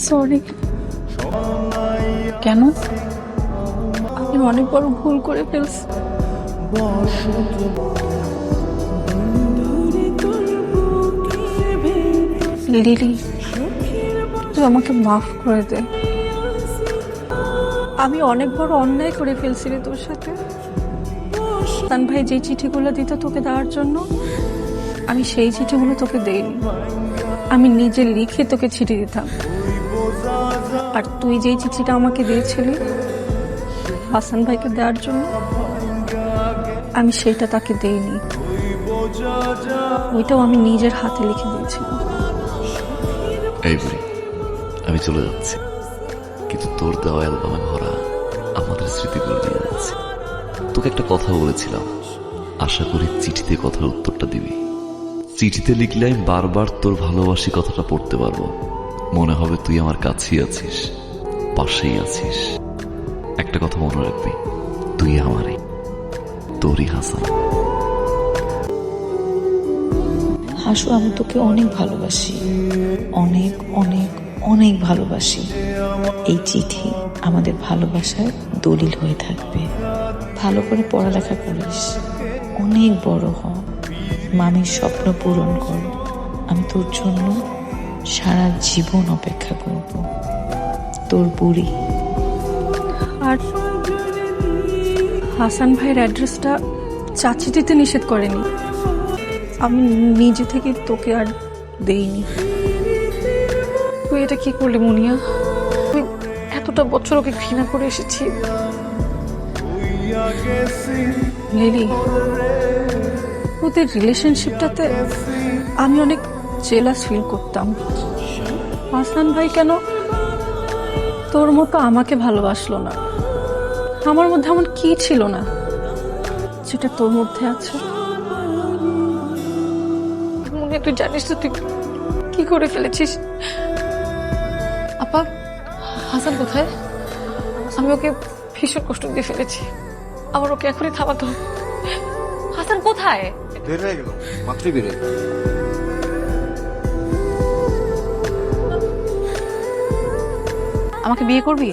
Sorry. কেন? আমি অনেক বড় ভুল করে ফেলছি। লিলি, তুই আমাকে মাফ করে দে। আমি অনেক বড় অন্যায় করে ফেলছি রে তোর সাথে। তান ভাই যে চিঠিগুলো দিত তোকে দেওয়ার জন্য, আমি সেই চিঠিগুলো তোকে দেইনি। আমি নিজে লিখে তোকে চিঠি দিতাম। আর তুই যেই চিঠিটা আমাকে দিয়েছিলি হাসান ভাইকে দেওয়ার জন্য, আমি সেটা তাকে দেইনি। ওইটাও আমি নিজের হাতে লিখে দিয়েছিলাম। এই বুড়ি, আমি চলে যাচ্ছি, কিন্তু তোর দেওয়া অ্যালবামে ভরা আমাদের স্মৃতিগুলো নিয়ে যাচ্ছি। তোকে একটা কথা বলেছিলাম, আশা করি চিঠিতে কথার উত্তরটা দিবি। চিঠিতে লিখলে আমি বারবার তোর ভালোবাসি কথাটা পড়তে পারবো। মনে হবে তুই আমার কাছেই আছিস, পাশেই আছিস। একটা কথা মনে রাখবি, তুই আমারই, তোরই হাসান। হাসু, আমি তোকে অনেক ভালোবাসি, অনেক অনেক অনেক ভালোবাসি। এই চিঠি আমাদের ভালোবাসার দলিল হয়ে থাকবে। ভালো করে পড়ালেখা করিস, অনেক বড় হ, মামির স্বপ্ন পূরণ কর। আমি তোর জন্য সারা জীবন অপেক্ষা করব। তোর বুড়ি। আর হাসান ভাইয়ের অ্যাড্রেসটা চাচি দিতে নিষেধ করেনি, আমি নিজে থেকে তোকে আর দেইনি। তুই এটা কি করলি মুনিয়া? তুই এতটা বছর ওকে ঘৃণা করে এসেছি। লিলি, ওদের রিলেশনশিপটাতে আমি অনেক জেলাস ফিল করতাম। হাসান ভাই কেন তোর মতো আমাকে ভালোবাসলো না? আমার মধ্যে এমন কি ছিল না যেটা তোর মধ্যে আছে? মনে তুই জানিস তো তুই কি করে ফেলেছিস? আপা, হাসান কোথায়? আমি ওকে ভীষণ কষ্ট দিয়ে ফেলেছি, আমার ওকে এখনই থামাতে হবে। হাসান কোথায়? বের হয়ে গেল, মাত্রই বের হয়ে গেল। আমাকে বিয়ে করবি?